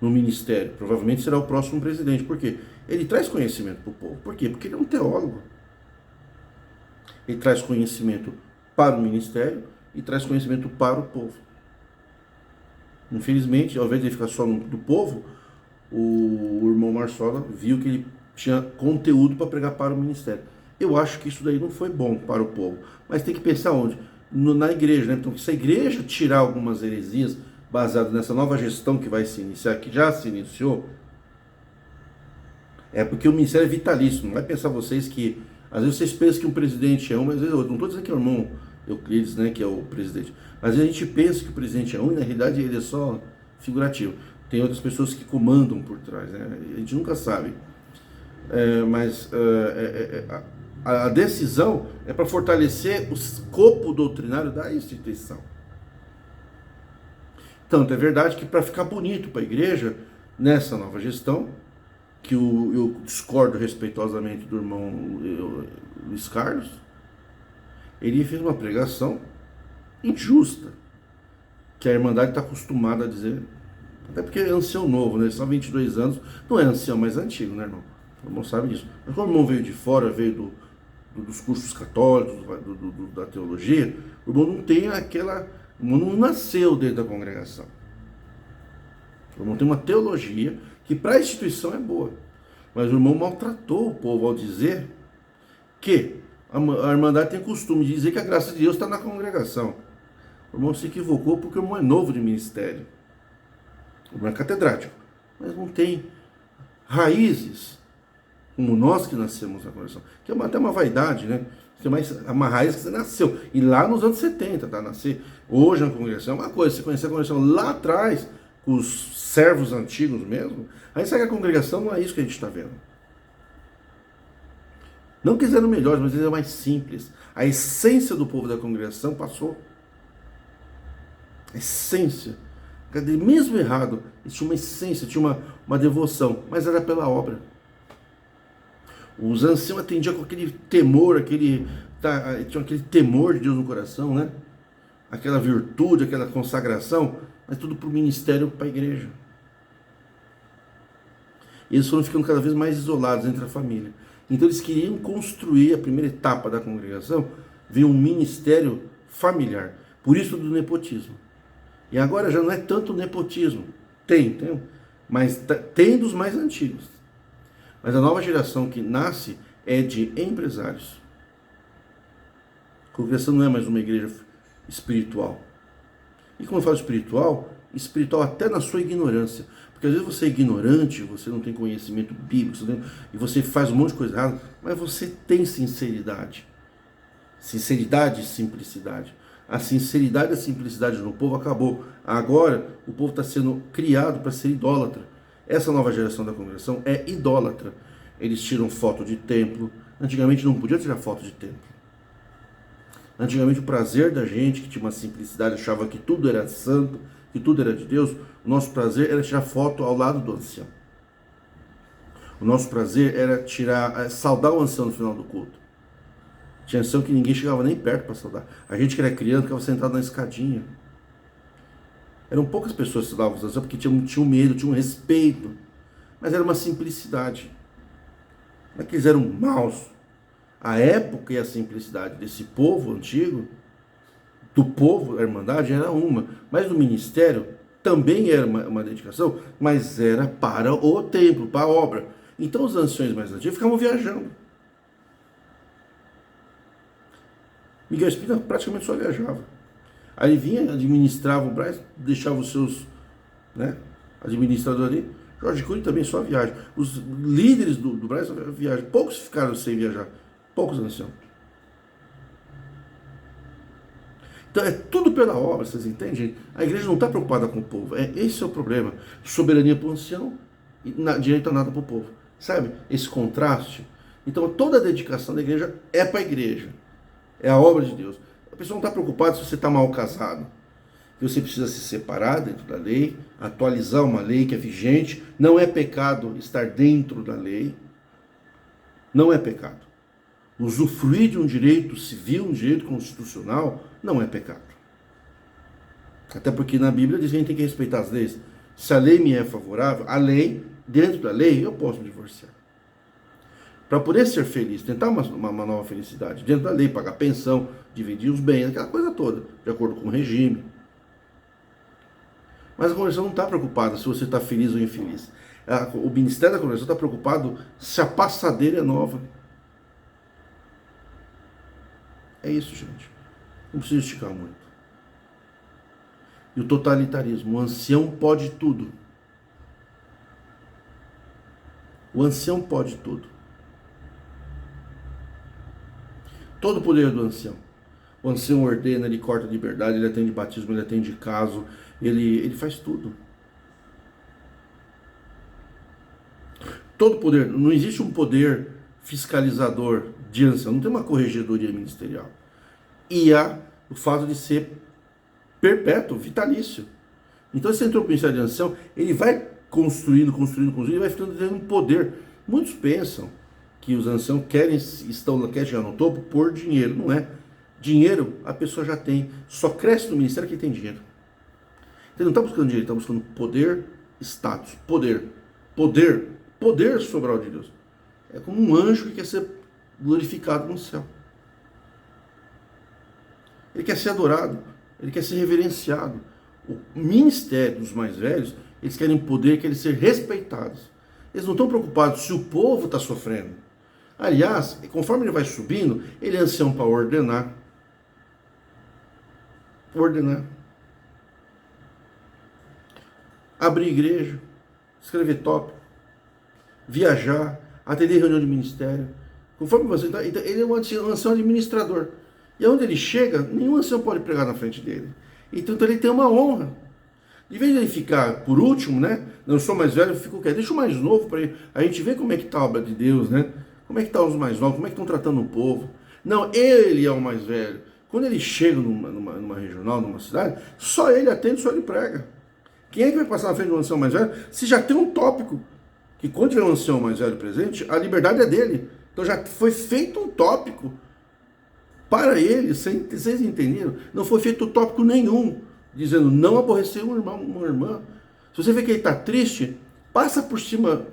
no ministério, provavelmente será o próximo presidente. Por quê? Ele traz conhecimento para o povo. Por quê? Porque ele é um teólogo. Ele traz conhecimento para o ministério e traz conhecimento para o povo. Infelizmente, ao invés de ele ficar só do povo, o irmão Marçola viu que ele tinha conteúdo para pregar para o ministério. Eu acho que isso daí não foi bom para o povo. Mas tem que pensar onde? Na igreja, né? Então, se a igreja tirar algumas heresias baseadas nessa nova gestão que vai se iniciar, que já se iniciou, é porque o ministério é vitalício. Não vai pensar vocês que... Às vezes vocês pensam que um presidente é um, mas às vezes é outro. Não estou dizendo que é o irmão Euclides, né, que é o presidente. Mas a gente pensa que o presidente é um e na realidade ele é só figurativo. Tem outras pessoas que comandam por trás, né? A gente nunca sabe. A decisão é para fortalecer o escopo doutrinário da instituição. Tanto é verdade que para ficar bonito para a igreja, nessa nova gestão, que eu discordo respeitosamente do irmão Luiz Carlos, ele fez uma pregação injusta, que a Irmandade está acostumada a dizer, até porque é ancião novo, né? Só 22 anos, não é ancião, mas é antigo, né, irmão? O irmão sabe disso. Mas como o irmão veio de fora, veio dos cursos católicos, da teologia, o irmão não tem aquela... O irmão não nasceu dentro da congregação. O irmão tem uma teologia que para a instituição é boa. Mas o irmão maltratou o povo ao dizer que a Irmandade tem costume de dizer que a graça de Deus está na congregação. O irmão se equivocou porque o irmão é novo de ministério. O irmão é catedrático, mas não tem raízes como nós que nascemos na congregação. Que é até uma vaidade, né? Tem uma raiz que você nasceu. E lá nos anos 70, tá? Nascer hoje na congregação é uma coisa. Você conhecer a congregação lá atrás, com os servos antigos mesmo, aí sabe que a congregação não é isso que a gente está vendo. Não que eles eram melhores, mas eles eram mais simples. A essência do povo da congregação passou. A essência. Mesmo errado, eles tinham uma essência, tinha uma devoção, mas era pela obra. Os anciãos atendiam com aquele temor, tinham aquele temor de Deus no coração, né? Aquela virtude, aquela consagração, mas tudo para o ministério, para a igreja. E eles foram ficando cada vez mais isolados entre a família. Então eles queriam construir a primeira etapa da congregação, ver um ministério familiar. Por isso do nepotismo. E agora já não é tanto nepotismo. Tem, mas tem dos mais antigos. Mas a nova geração que nasce é de empresários. A congregação não é mais uma igreja espiritual. E quando eu falo espiritual até na sua ignorância. Porque às vezes você é ignorante, você não tem conhecimento bíblico, e você faz um monte de coisa errada, mas você tem sinceridade. Sinceridade e simplicidade. A sinceridade e a simplicidade no povo acabou. Agora o povo está sendo criado para ser idólatra. Essa nova geração da congregação é idólatra. Eles tiram foto de templo. Antigamente não podia tirar foto de templo. Antigamente o prazer da gente, que tinha uma simplicidade, achava que tudo era santo, que tudo era de Deus, o nosso prazer era tirar foto ao lado do ancião. O nosso prazer era saudar o ancião no final do culto. Tinha ancião que ninguém chegava nem perto para saudar. A gente que era criança ficava sentado na escadinha. Eram poucas pessoas que saudavam os anciãos porque tinham medo, tinham respeito. Mas era uma simplicidade. Não é que eles eram maus. A época e a simplicidade desse povo antigo, do povo, a Irmandade, era uma. Mas do ministério também era uma dedicação, mas era para o templo, para a obra. Então os anciões mais antigos ficavam viajando. Miguel Espírito praticamente só viajava. Aí ele vinha, administrava o Brás, deixava os seus administradores ali. Jorge Cury também só viaja. Os líderes do Brás só viajam. Poucos ficaram sem viajar. Poucos anciãos. Então é tudo pela obra, vocês entendem? A igreja não está preocupada com o povo. Esse é o problema. Soberania para o ancião e direito a nada para o povo. Sabe? Esse contraste. Então toda a dedicação da igreja é para a igreja. É a obra de Deus. A pessoa não está preocupada se você está mal casado. Que você precisa se separar dentro da lei, atualizar uma lei que é vigente. Não é pecado estar dentro da lei. Não é pecado. Usufruir de um direito civil, um direito constitucional, não é pecado. Até porque na Bíblia diz que a gente tem que respeitar as leis. Se a lei me é favorável, a lei, dentro da lei, eu posso me divorciar. Para poder ser feliz, tentar uma nova felicidade, dentro da lei, pagar pensão, dividir os bens, aquela coisa toda, de acordo com o regime. Mas a congregação não está preocupada se você está feliz ou infeliz. O ministério da congregação está preocupado se a passadeira é nova. É isso, gente. Não precisa esticar muito. E o totalitarismo. O ancião pode tudo. O ancião pode tudo. Todo o poder do ancião. O ancião ordena, ele corta liberdade, ele atende batismo, ele atende caso, ele faz tudo. Todo poder. Não existe um poder fiscalizador de ancião. Não tem uma corregedoria ministerial. E há o fato de ser perpétuo, vitalício. Então, se entrou para o ministério de ancião, ele vai construindo, e vai ficando tendo um poder. Muitos pensam que os anciãos querem chegar no topo por dinheiro. Não é. Dinheiro a pessoa já tem. Só cresce no ministério quem tem dinheiro. Então, ele não está buscando dinheiro, ele está buscando poder, status, poder. Poder sobral de Deus. É como um anjo que quer ser glorificado no céu. Ele quer ser adorado, ele quer ser reverenciado. O ministério dos mais velhos, eles querem poder, querem ser respeitados. Eles não estão preocupados se o povo está sofrendo. Aliás, conforme ele vai subindo, ele é ancião para ordenar. Abrir igreja, escrever tópico, viajar, atender reunião de ministério. Conforme você está, ele é um ancião administrador. E onde ele chega, nenhum ancião pode pregar na frente dele. Então ele tem uma honra. De vez de ele ficar por último, né? Não, eu sou mais velho, eu fico quieto. Deixa o mais novo para a gente ver como é que está a obra de Deus, né? Como é que estão os mais novos, como é que estão tratando o povo. Não, ele é o mais velho. Quando ele chega numa regional, numa cidade, só ele atende, só ele prega. Quem é que vai passar na frente do ancião mais velho? Se já tem um tópico, que quando tiver um ancião mais velho presente, a liberdade é dele. Então já foi feito um tópico para ele, vocês entenderam? Não foi feito tópico nenhum, dizendo não aborrecer um irmão, uma irmã. Se você vê que ele está triste, passa por cima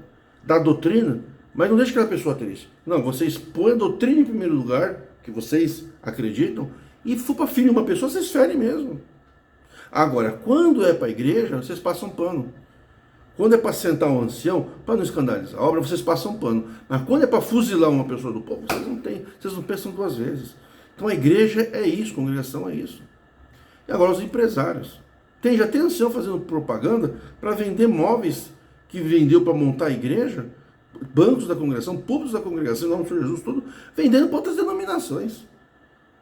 da doutrina, mas não deixe aquela pessoa triste. Não, vocês põem a doutrina em primeiro lugar, que vocês acreditam, e for para filho de uma pessoa, vocês ferem mesmo. Agora, quando é para a igreja, vocês passam pano. Quando é para sentar um ancião, para não escandalizar a obra, vocês passam pano. Mas quando é para fuzilar uma pessoa do povo, vocês não pensam duas vezes. Então a igreja é isso, a congregação é isso. E agora os empresários. Já tem ancião fazendo propaganda para vender móveis que vendeu para montar a igreja, bancos da congregação, públicos da congregação, em nome do Senhor Jesus, tudo, vendendo para outras denominações.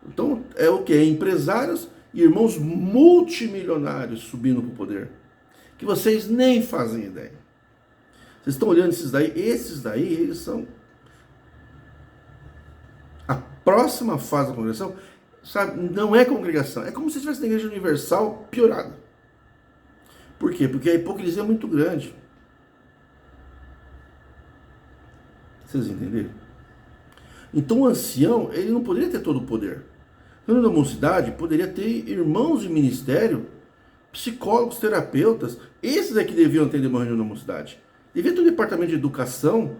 Então é o que? É empresários e irmãos multimilionários subindo para o poder. Que vocês nem fazem ideia. Vocês estão olhando esses daí, eles são... A próxima fase da congregação, sabe, não é congregação, é como se estivesse na igreja universal piorada. Por quê? Porque a hipocrisia é muito grande. Vocês entenderam? Então o ancião, ele não poderia ter todo o poder. No da mocidade, poderia ter irmãos de ministério, psicólogos, terapeutas, esses é que deviam atender uma reunião da mocidade. Devia ter um departamento de educação,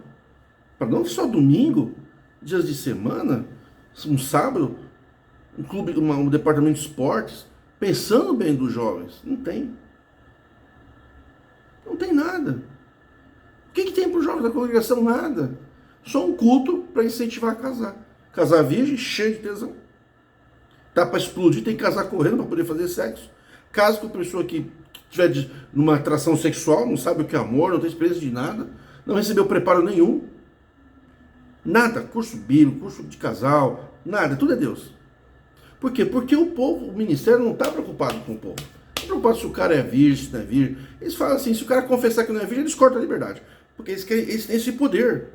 para não só domingo, dias de semana, um sábado, um clube, um departamento de esportes, pensando bem dos jovens. Não tem. Não tem nada. O que tem para os jovens da congregação? Nada. Só um culto para incentivar a casar. Casar virgem, cheio de tesão. Tá para explodir, tem que casar correndo para poder fazer sexo. Caso com a pessoa que estiver numa atração sexual, não sabe o que é amor, não tem experiência de nada, não recebeu preparo nenhum. Nada, curso bíblico, curso de casal, nada, tudo é Deus. Por quê? Porque o povo, o ministério não está preocupado com o povo. Não está preocupado se o cara é virgem, se não é virgem. Eles falam assim, se o cara confessar que não é virgem, eles cortam a liberdade. Porque eles têm esse poder.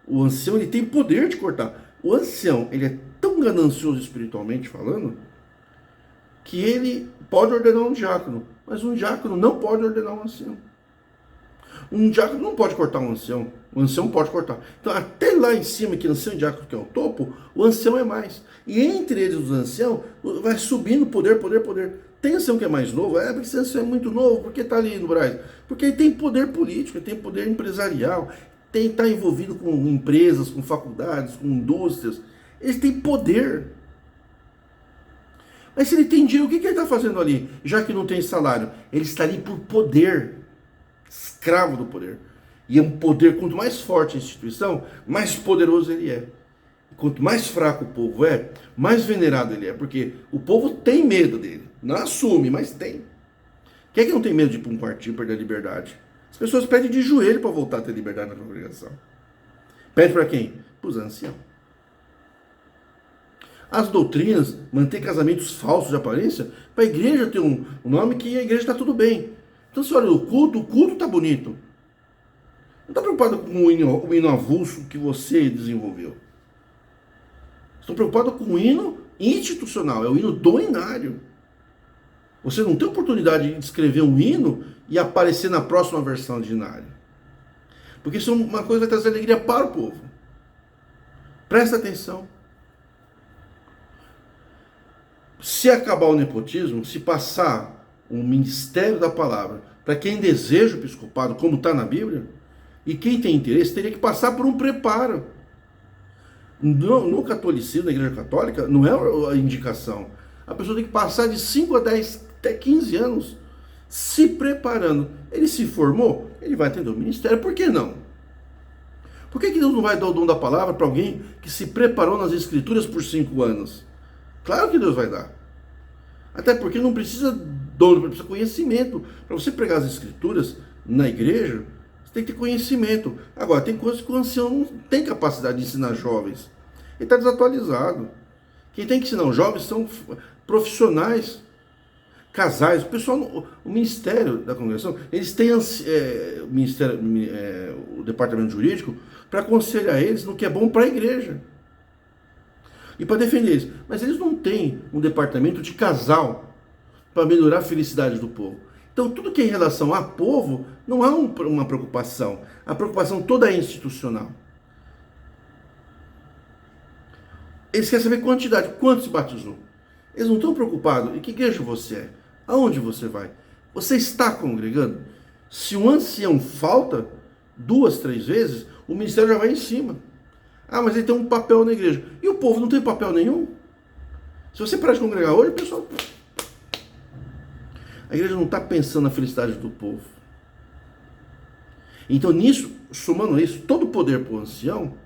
O ancião, ele tem poder de cortar. O ancião, ele é tão ganancioso espiritualmente falando, que ele pode ordenar um diácono, mas um diácono não pode ordenar um ancião. Um diácono não pode cortar um ancião pode cortar. Então, até lá em cima, que ancião e diácono, que é o topo, o ancião é mais. E entre eles, os anciãos, vai subindo poder. Tem ancião que é mais novo, porque esse ancião é muito novo, porque está ali no Brasil? Porque ele tem poder político, ele tem poder empresarial, está envolvido com empresas, com faculdades, com indústrias. Ele tem poder. Mas se ele tem dinheiro, o que ele está fazendo ali? Já que não tem salário, ele está ali por poder, escravo do poder. E é um poder, quanto mais forte a instituição, mais poderoso ele é. E quanto mais fraco o povo é, mais venerado ele é. Porque o povo tem medo dele. Não assume, mas tem. Quem é que não tem medo de ir para um partido, perder a liberdade? As pessoas pedem de joelho para voltar a ter liberdade na congregação. Pede para quem? Para os anciãos. As doutrinas, manter casamentos falsos de aparência, para a igreja ter um nome que a igreja está tudo bem. Então você olha o culto está bonito. Não está preocupado com o hino avulso que você desenvolveu. Estão preocupados com o hino institucional, é o hino do inário. Você não tem oportunidade de escrever um hino e aparecer na próxima versão de inário. Porque isso é uma coisa que vai trazer alegria para o povo. Presta atenção. Se acabar o nepotismo, se passar o ministério da palavra para quem deseja o episcopado, como está na Bíblia, e quem tem interesse, teria que passar por um preparo. No catolicismo, na igreja católica, não é a indicação. A pessoa tem que passar de 5 a 10, até 15 anos se preparando. Ele se formou, ele vai atender o ministério, por que não? Por que Deus não vai dar o dom da palavra para alguém que se preparou nas escrituras por 5 anos? Claro que Deus vai dar. Até porque não precisa dom, precisa conhecimento. Para você pregar as escrituras na igreja, você tem que ter conhecimento. Agora, tem coisas que o ancião não tem capacidade de ensinar jovens. Ele está desatualizado. Quem tem que ensinar os jovens são profissionais, casais. O pessoal, o ministério da congregação, eles têm o departamento jurídico para aconselhar eles no que é bom para a igreja. E para defender eles. Mas eles não têm um departamento de casal para melhorar a felicidade do povo. Então, tudo que é em relação a povo, não há uma preocupação. A preocupação toda é institucional. Eles querem saber quantidade, quanto se batizou. Eles não estão preocupados em que igreja você é, aonde você vai. Você está congregando? Se um ancião falta 2, 3 vezes, o ministério já vai em cima. Ah, mas ele tem um papel na igreja. E o povo não tem papel nenhum? Se você parar de congregar hoje, o pessoal... A igreja não está pensando na felicidade do povo. Então, nisso, somando isso, todo o poder para o ancião,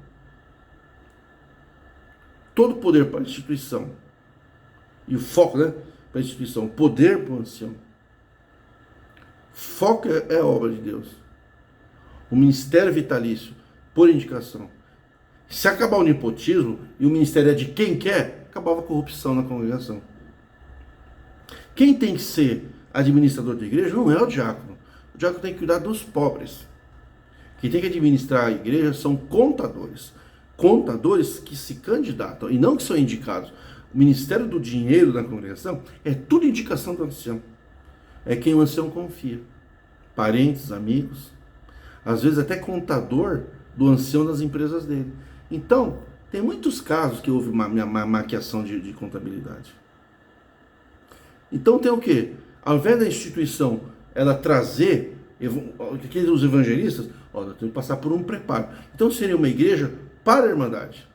todo o poder para a instituição, e o foco, né, para a instituição, o poder para o ancião, foco é a obra de Deus. O ministério vitalício, por indicação. Se acabar o nepotismo e o ministério é de quem quer, acabava a corrupção na congregação. Quem tem que ser administrador da igreja não é o diácono. O diácono tem que cuidar dos pobres. Quem tem que administrar a igreja são contadores. Contadores que se candidatam e não que são indicados. O ministério do dinheiro da congregação é tudo indicação do ancião. É quem o ancião confia. Parentes, amigos, às vezes até contador do ancião das empresas dele. Então, tem muitos casos que houve uma maquiação de contabilidade. Então tem o quê? Ao invés da instituição ela trazer os evangelistas, nós temos que passar por um preparo. Então seria uma igreja para a Irmandade.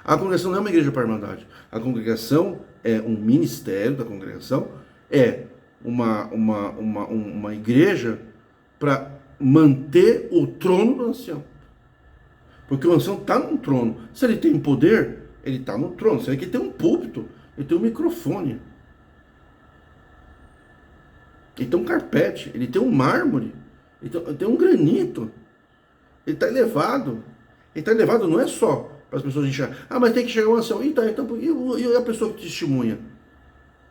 A congregação não é uma igreja para a Irmandade. A congregação é um ministério da congregação, é uma igreja para manter o trono do ancião. Porque o ancião está no trono. Se ele tem poder, ele está no trono. Se ele tem um púlpito, ele tem um microfone. Ele tem um carpete, ele tem um mármore, ele tem um granito. Ele está elevado. Ele está elevado não é só para as pessoas enxergarem. Ah, mas tem que chegar um ancião. E a pessoa que testemunha?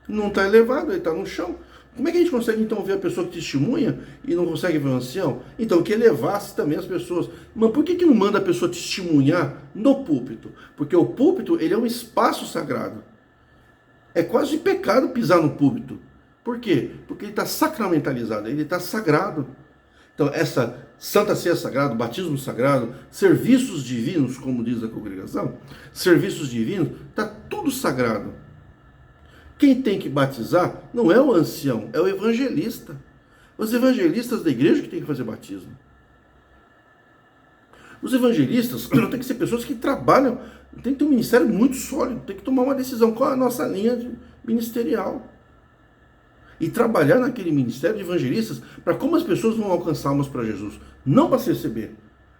Não está elevado, ele está no chão. Como é que a gente consegue então ver a pessoa que testemunha e não consegue ver o ancião? Então que elevasse também as pessoas. Mas por que não manda a pessoa testemunhar no púlpito? Porque o púlpito, ele é um espaço sagrado. É quase pecado pisar no púlpito. Por quê? Porque ele está sacramentalizado, ele está sagrado. Então essa Santa Ceia Sagrada, batismo sagrado, serviços divinos, como diz a congregação, serviços divinos, está tudo sagrado. Quem tem que batizar não é o ancião, é o evangelista. Os evangelistas da igreja que tem que fazer batismo. Os evangelistas têm que ser pessoas que trabalham, tem que ter um ministério muito sólido, tem que tomar uma decisão, qual é a nossa linha ministerial. E trabalhar naquele ministério de evangelistas para como as pessoas vão alcançar almas para Jesus, não para CCB.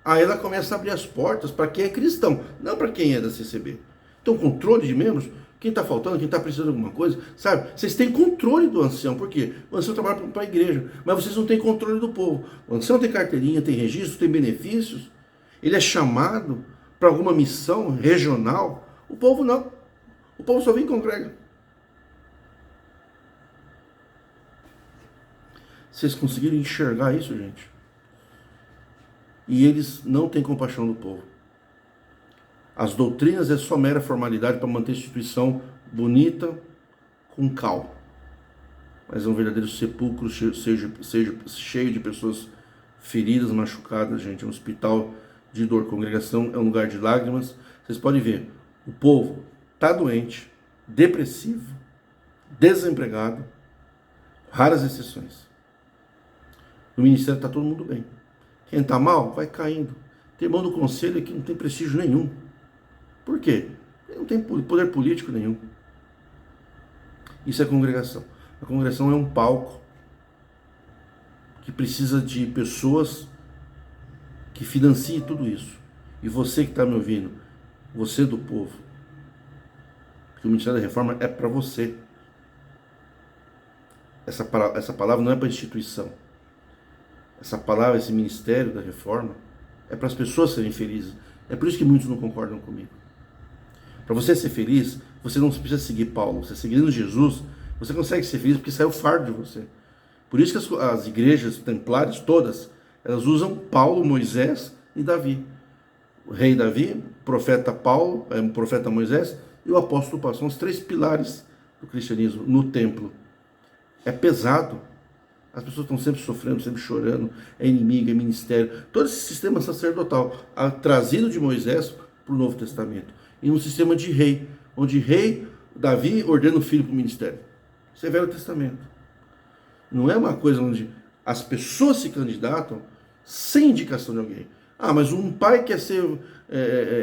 Aí ela começa a abrir as portas para quem é cristão, não para quem é da CCB. Então, controle de membros, quem está faltando, quem está precisando de alguma coisa, sabe? Vocês têm controle do ancião, por quê? O ancião trabalha para a igreja, mas vocês não têm controle do povo. O ancião tem carteirinha, tem registro, tem benefícios, ele é chamado para alguma missão regional. O povo não. O povo só vem e congrega. Vocês conseguiram enxergar isso, gente? E eles não têm compaixão do povo. As doutrinas é só mera formalidade para manter a instituição bonita, com cal. Mas é um verdadeiro sepulcro cheio de pessoas feridas, machucadas, gente. É um hospital de dor. Congregação é um lugar de lágrimas. Vocês podem ver, o povo está doente, depressivo, desempregado, raras exceções. No ministério está todo mundo bem. Quem está mal, vai caindo. Tem irmão do conselho que não tem prestígio nenhum. Por quê? Ele não tem poder político nenhum. Isso é congregação. A congregação é um palco que precisa de pessoas que financiem tudo isso. E você que está me ouvindo, você do povo, que o Ministério da Reforma é para você. Essa palavra não é para a instituição. Essa palavra, esse Ministério da Reforma, é para as pessoas serem felizes. É por isso que muitos não concordam comigo. Para você ser feliz, você não precisa seguir Paulo. Você seguindo Jesus, você consegue ser feliz porque saiu o fardo de você. Por isso que as igrejas templárias, todas, elas usam Paulo, Moisés e Davi. O rei Davi, o profeta Paulo, o profeta Moisés e o apóstolo Paulo. São os três pilares do cristianismo no templo. É pesado. As pessoas estão sempre sofrendo, sempre chorando. É inimigo, é ministério. Todo esse sistema sacerdotal, trazido de Moisés para o Novo Testamento. E um sistema de rei, onde rei Davi ordena o filho para o ministério. Isso é Velho Testamento. Não é uma coisa onde as pessoas se candidatam sem indicação de alguém. Ah, mas um pai quer ser,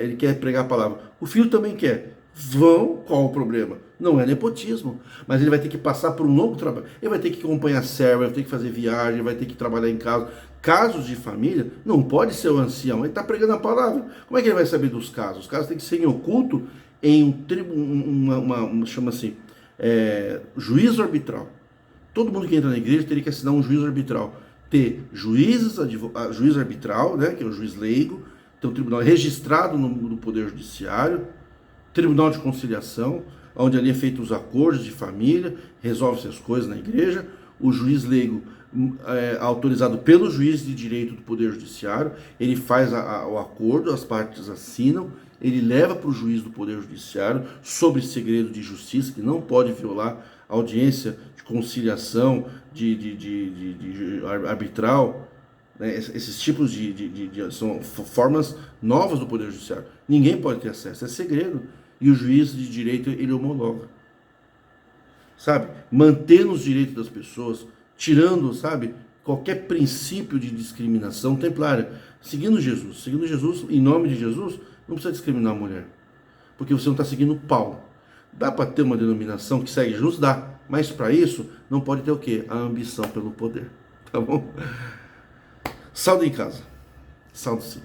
ele quer pregar a palavra. O filho também quer. Vão, qual o problema? Não é nepotismo, mas ele vai ter que passar por um longo trabalho. Ele vai ter que acompanhar serva, vai ter que fazer viagem, vai ter que trabalhar em casa. Casos de família, não pode ser o ancião, ele está pregando a palavra. Como é que ele vai saber dos casos? Os casos têm que ser em oculto, em chama-se juízo arbitral. Todo mundo que entra na igreja teria que assinar um juízo arbitral. Ter juízes, juiz arbitral, né, que é o juiz leigo, ter um tribunal registrado no Poder Judiciário, tribunal de conciliação, onde ali é feito os acordos de família, resolve-se as coisas na igreja, o juiz leigo autorizado pelo juiz de direito do Poder Judiciário, ele faz o acordo, as partes assinam, ele leva para o juiz do Poder Judiciário sobre segredo de justiça, que não pode violar a audiência de conciliação, de arbitral, né? Esses tipos são formas novas do Poder Judiciário. Ninguém pode ter acesso, é segredo. E o juiz de direito, ele homologa. Sabe? Mantendo os direitos das pessoas, tirando, sabe, qualquer princípio de discriminação templária. Seguindo Jesus, em nome de Jesus, não precisa discriminar a mulher. Porque você não está seguindo Paulo. Dá para ter uma denominação que segue Jesus? Dá. Mas para isso, não pode ter o quê? A ambição pelo poder. Tá bom? Saldo em casa. Saldo sim.